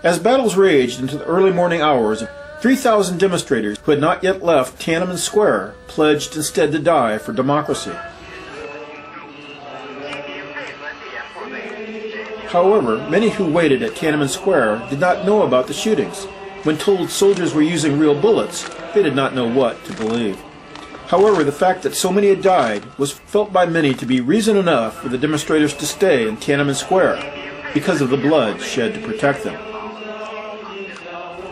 As battles raged into the early morning hours, 3,000 demonstrators who had not yet left Tiananmen Square pledged instead to die for democracy. However, many who waited at Tiananmen Square did not know about the shootings. When told soldiers were using real bullets, they did not know what to believe. However, the fact that so many had died was felt by many to be reason enough for the demonstrators to stay in Tiananmen Square because of the blood shed to protect them.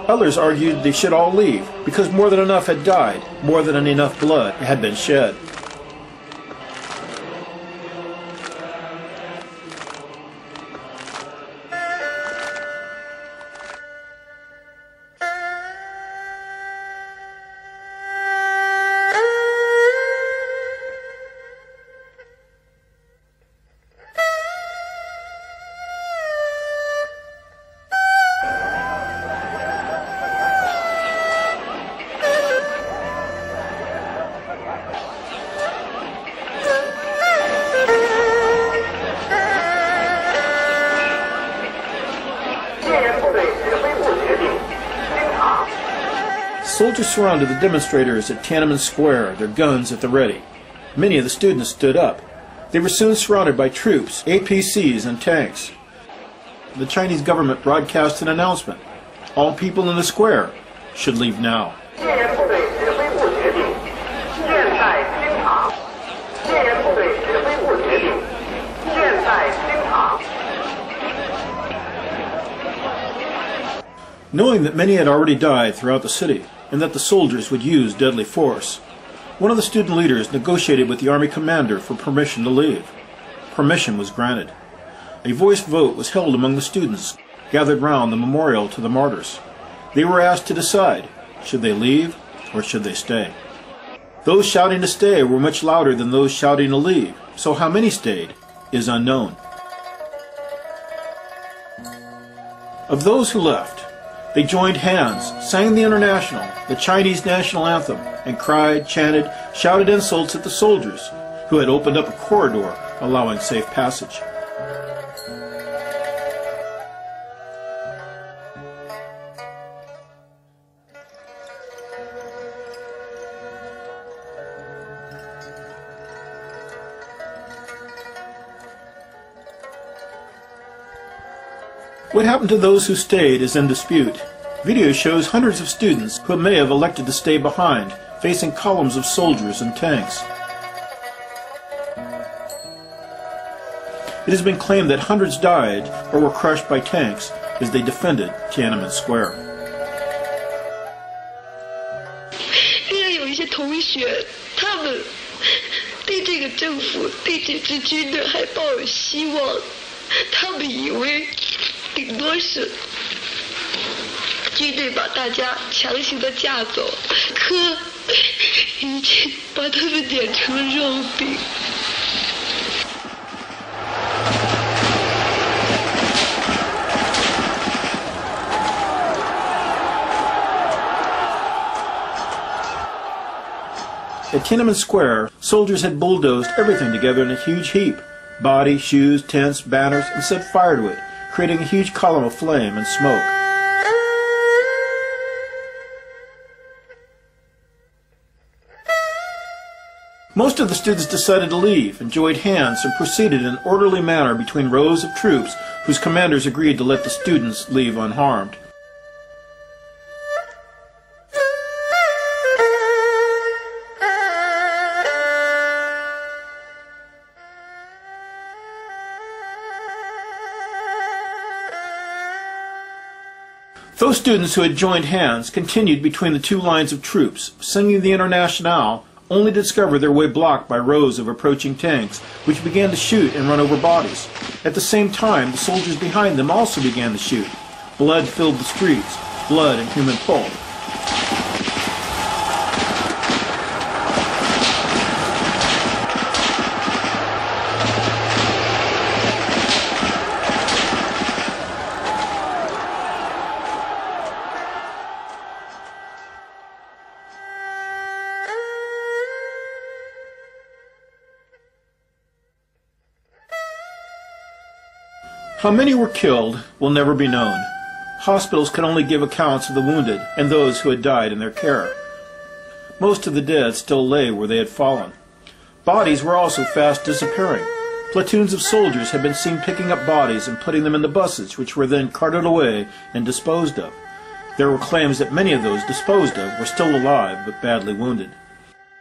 Others argued they should all leave because more than enough had died, more than enough blood had been shed. Soldiers surrounded the demonstrators at Tiananmen Square, their guns at the ready. Many of the students stood up. They were soon surrounded by troops, APCs, and tanks. The Chinese government broadcast an announcement. All people in the square should leave now. Knowing that many had already died throughout the city, and that the soldiers would use deadly force, one of the student leaders negotiated with the army commander for permission to leave. Permission was granted. A voice vote was held among the students gathered round the memorial to the martyrs. They were asked to decide, should they leave or should they stay? Those shouting to stay were much louder than those shouting to leave, so how many stayed is unknown. Of those who left, they joined hands, sang the International, the Chinese national anthem, and cried, chanted, shouted insults at the soldiers who had opened up a corridor allowing safe passage. What happened to those who stayed is in dispute. Video shows hundreds of students who may have elected to stay behind, facing columns of soldiers and tanks. It has been claimed that hundreds died or were crushed by tanks as they defended Tiananmen Square. 另外有一些同学，他们对这个政府、对这支军队还抱有希望，他们以为。 顶多是军队把大家强行的架走，可已经把他们点成了肉饼。At Tiananmen Square, soldiers had bulldozed everything together in a huge heap: body, shoes, tents, banners, and set fire to it, creating a huge column of flame and smoke. Most of the students decided to leave and joined hands and proceeded in an orderly manner between rows of troops whose commanders agreed to let the students leave unharmed. Those students who had joined hands continued between the two lines of troops, singing the Internationale, only to discover their way blocked by rows of approaching tanks, which began to shoot and run over bodies. At the same time, the soldiers behind them also began to shoot. Blood filled the streets, blood and human pulp. How many were killed will never be known. Hospitals could only give accounts of the wounded and those who had died in their care. Most of the dead still lay where they had fallen. Bodies were also fast disappearing. Platoons of soldiers had been seen picking up bodies and putting them in the buses, which were then carted away and disposed of. There were claims that many of those disposed of were still alive but badly wounded.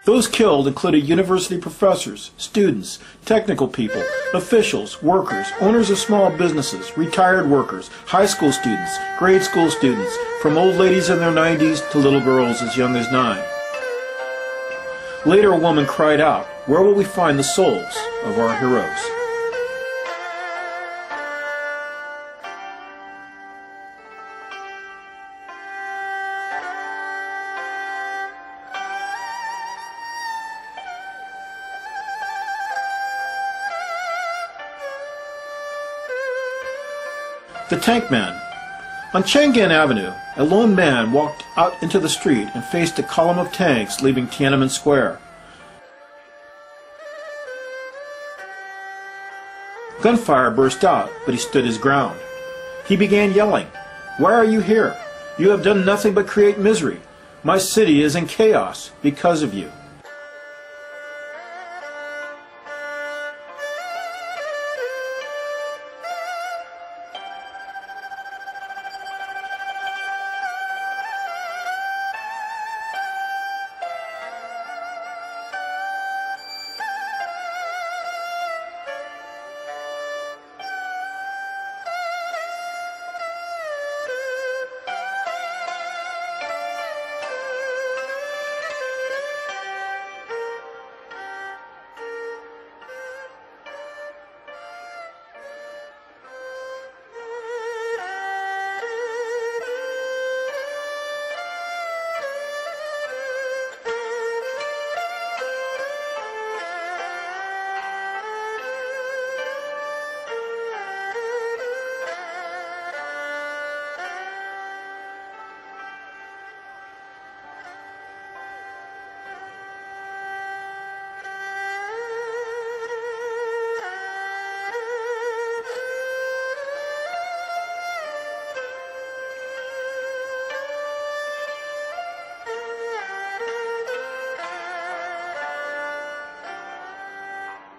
Those killed included university professors, students, technical people, officials, workers, owners of small businesses, retired workers, high school students, grade school students, from old ladies in their 90s to little girls as young as 9. Later a woman cried out, "Where will we find the souls of our heroes?" The Tank Man. On Chang'an Avenue, a lone man walked out into the street and faced a column of tanks leaving Tiananmen Square. Gunfire burst out, but he stood his ground. He began yelling, "Why are you here? You have done nothing but create misery. My city is in chaos because of you."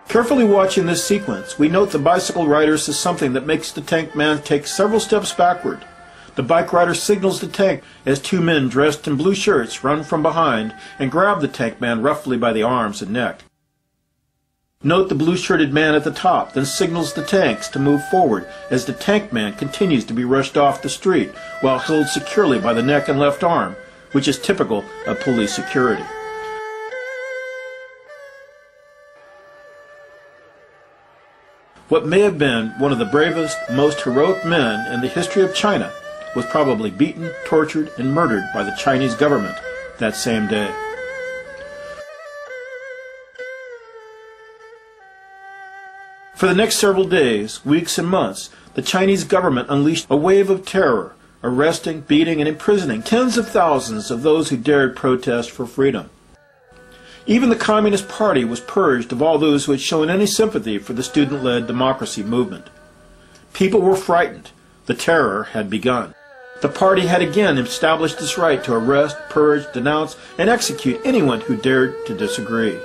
Carefully watching this sequence, we note the bicycle rider says something that makes the tank man take several steps backward. The bike rider signals the tank as two men dressed in blue shirts run from behind and grab the tank man roughly by the arms and neck. Note the blue-shirted man at the top then signals the tanks to move forward as the tank man continues to be rushed off the street while held securely by the neck and left arm, which is typical of police security. What may have been one of the bravest, most heroic men in the history of China was probably beaten, tortured, and murdered by the Chinese government that same day. For the next several days, weeks, and months, the Chinese government unleashed a wave of terror, arresting, beating, and imprisoning tens of thousands of those who dared protest for freedom. Even the Communist Party was purged of all those who had shown any sympathy for the student-led democracy movement. People were frightened. The terror had begun. The party had again established its right to arrest, purge, denounce, and execute anyone who dared to disagree.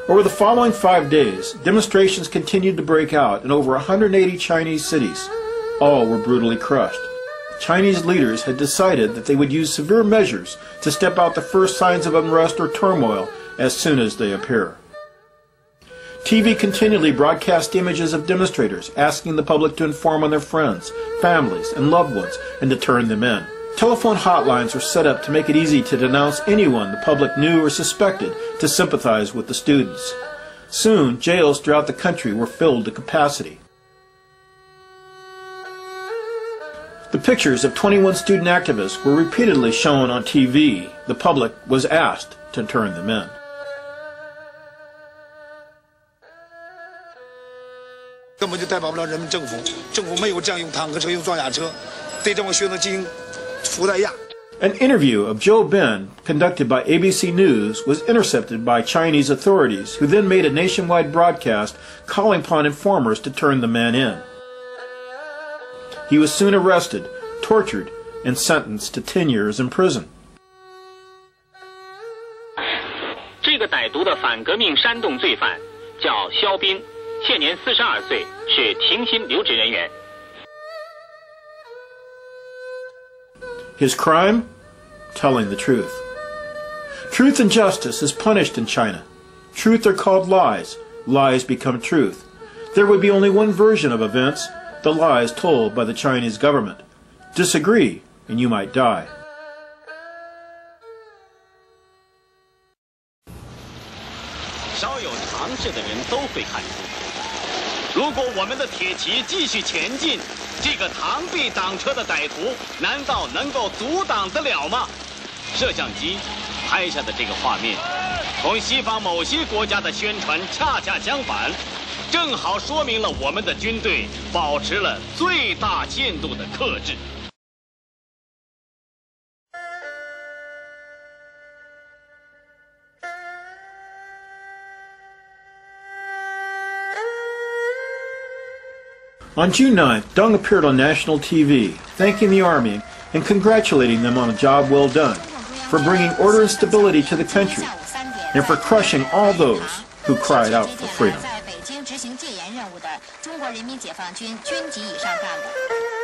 Over the following 5 days, demonstrations continued to break out in over 180 Chinese cities. All were brutally crushed. Chinese leaders had decided that they would use severe measures to stamp out the first signs of unrest or turmoil as soon as they appear. TV continually broadcast images of demonstrators asking the public to inform on their friends, families, and loved ones and to turn them in. Telephone hotlines were set up to make it easy to denounce anyone the public knew or suspected to sympathize with the students. Soon, jails throughout the country were filled to capacity. The pictures of 21 student activists were repeatedly shown on TV. The public was asked to turn them in. 根本就代表不了人民政府，政府没有这样用坦克车、用装甲车对这帮学生进行服代压。 An interview of Joe Ben, conducted by ABC News, was intercepted by Chinese authorities, who then made a nationwide broadcast calling upon informers to turn the man in. He was soon arrested, tortured, and sentenced to 10 years in prison. 这个歹毒的反革命煽动罪犯叫肖斌，现年42岁，是停薪留职人员。 His crime? Telling the truth. Truth and justice is punished in China. Truth are called lies. Lies become truth. There would be only one version of events, the lies told by the Chinese government. Disagree, and you might die. 稍有常识的人都会看出，如果我们的铁骑继续前进，这个螳臂挡车的歹徒难道能够阻挡得了吗？摄像机拍下的这个画面，同西方某些国家的宣传恰恰相反，正好说明了我们的军队保持了最大限度的克制。 On June 9th, Deng appeared on national TV, thanking the army and congratulating them on a job well done, for bringing order and stability to the country, and for crushing all those who cried out for freedom. 在北京执行戒严任务的中国人民解放军军级以上干部。